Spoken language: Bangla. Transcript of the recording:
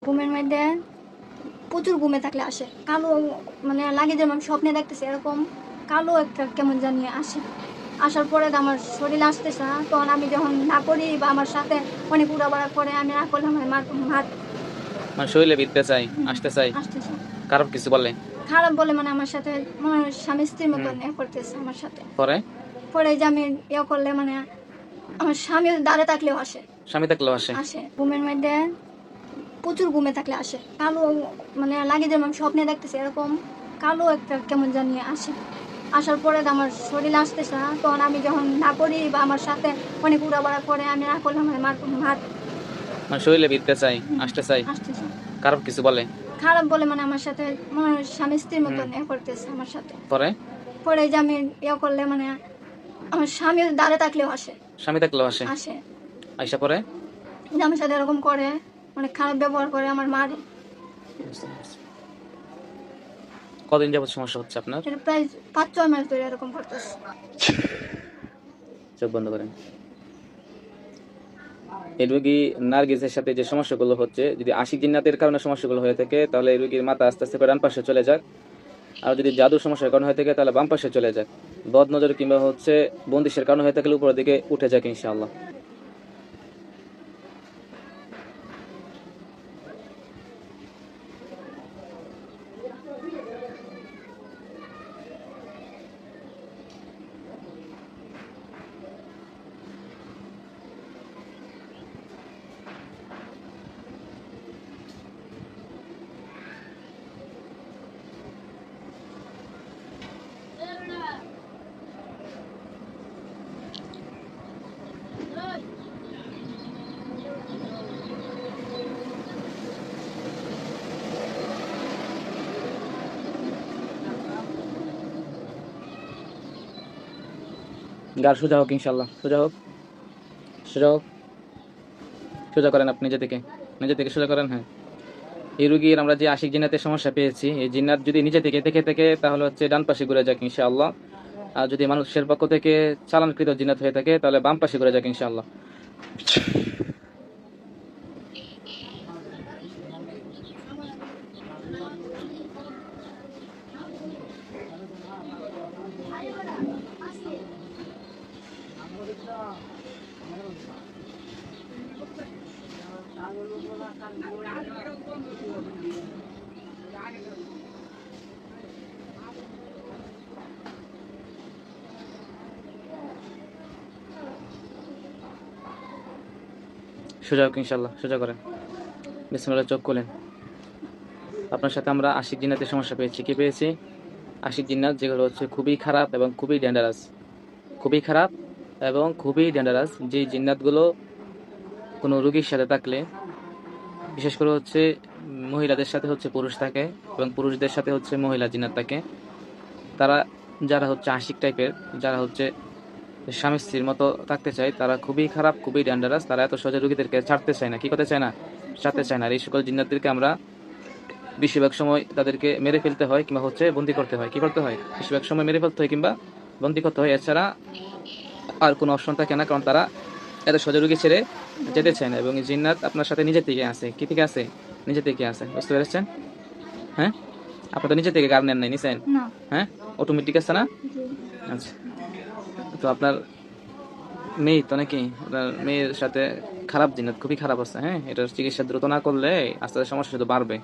ঘুমের মধ্যে প্রচুর ঘুমে থাকলে আসে কালো, মানে লাগে যেমন স্বপ্নে দেখতেছে এরকম কালো একটা কেমন জানি আসে। আসার পরে তো আমার শরীরে আসতেছে না, তখন আমি যখন না করি বা আমার সাথে অনেক উড়াবাড়া করে, আমি না করলে আমার মার মানে শরীরে ভিতরে চাই, আসতে চাই, আসতেছে। খারাপ কিছু বলে। খারাপ বলে মানে আমার সাথে মনে হয় স্বামী স্ত্রীর হুম। মতন করতেছে আমার সাথে। পরে পরে যে আমি করলে মানে আমার স্বামী দাঁড়ে থাকলেও আসে। স্বামী থাকলেও আসে। আসে ঘুমের মধ্যে প্রচুর ঘুমে থাকলে আসে কালো, মানে লাগে যেমন স্বপ্নে দেখতেছে এরকম কালো একটা কেমন জানি আসে। আসার পরে তো আমার শরীরে আসতেছে না, তখন আমি যখন না করি বা আমার সাথে অনেক উড়াবাড়া করে, আমি না করলে আমার মার মানে শরীরে ভিতরে চাই, আসতে চাই, আসতেছে। খারাপ কিছু বলে। খারাপ বলে মানে আমার সাথে মনে হয় স্বামী স্ত্রীর হুম। মতন করতেছে আমার সাথে। পরে পরে যে আমি করলে মানে আমার স্বামী দাঁড়ে থাকলেও আসে। স্বামী থাকলেও আসে। আসে আইসা পরে যে আমার সাথে এরকম করে, মানে খারাপ ব্যবহার করে, আমার মারে। বুঝতে পারছি। কদিন যাবত সমস্যা হচ্ছে আপনার? এটা প্রায় 5-6 মাস ধরে এরকম করতেছে। চোখ বন্ধ করেন। এই রোগী নার্গিসের সাথে যে সমস্যাগুলো হচ্ছে, যদি আশিক জিন্নাতের কারণে সমস্যাগুলো হয়ে থাকে তাহলে এই রোগীর মাথা আস্তে আস্তে করে ডান পাশে চলে যাক। আর যদি জাদুর সমস্যার কারণে হয়ে থাকে তাহলে বাম পাশে চলে যাক। বদ নজর কিংবা হচ্ছে বন্দিশের কারণে হয়ে থাকলে উপরের দিকে উঠে যাক ইনশাআল্লাহ। গার সোজা হোক ইনশাআল্লাহ, সোজা হোক, সোজা হোক, সোজা করেন আপনি নিজে থেকে সোজা করেন। হ্যাঁ, এই রোগীর আমরা যে আশিক জিন্নাতের সমস্যা পেয়েছি, এই জিন্নাত যদি নিজে থেকে দেখে থাকে তাহলে হচ্ছে ডান পাশে ঘুরে যাক ইনশাআল্লাহ। আর যদি মানুষের পক্ষ থেকে চালানকৃত জিন্নাত হয়ে থাকে তাহলে বাম পাশে ঘুরে যাক ইনশাআল্লাহ। সোজা হোক ইনশাআল্লাহ, সোজা করেন। বিসমিল্লাহ, চোখ খুলেন। আপনার সাথে আমরা আশিক জিন্নাতের সমস্যা পেয়েছি। কি পেয়েছি? আশিক জিন্নাত, যেগুলো হচ্ছে খুবই খারাপ এবং খুবই ডেঞ্জারাস। খুবই খারাপ এবং খুবই ডেঞ্জারাস। যে জিন্নাতগুলো কোনো রোগীর সাথে থাকলে, বিশেষ করে হচ্ছে মহিলাদের সাথে হচ্ছে পুরুষ থাকে এবং পুরুষদের সাথে হচ্ছে মহিলা জিন্নাত থাকে। তারা যারা হচ্ছে আশিক টাইপের, যারা হচ্ছে স্বামী স্ত্রীর মতো থাকতে চায়, তারা খুবই খারাপ, খুবই ডেঞ্জারাস। তারা এত সহজে রোগীদেরকে ছাড়তে চায় না। কি করতে চায় না? ছাড়তে চায় না। আর এই সকল জিন্নাতদেরকে আমরা বেশিরভাগ সময় তাদেরকে মেরে ফেলতে হয় কিংবা হচ্ছে বন্দি করতে হয়। কি করতে হয়? বেশিরভাগ সময় মেরে ফেলতে হয় কিংবা বন্দি করতে হয়। এছাড়া আর কোনো অপশন থাকে না, কারণ তারা এত সহজে রোগী ছেড়ে যেতে চায় না। এবং এই জিন্নাত আপনার সাথে নিজে থেকে আসে। কি থেকে আসে? নিজে থেকে আসে। বুঝতে পেরেছেন? হ্যাঁ, আপনার তো নিজে থেকে গার নেন নাই, নিছেন? না। হ্যাঁ, অটোমেটিক আছে না? জি। আচ্ছা, তো আপনার মেয়ে তো নাকি, আপনার মেয়ের সাথে খারাপ জিনিস, খুবই খারাপ আছে। হ্যাঁ, এটার চিকিৎসা দ্রুত না করলে আস্তে আস্তে সমস্যা শুধু বাড়বে।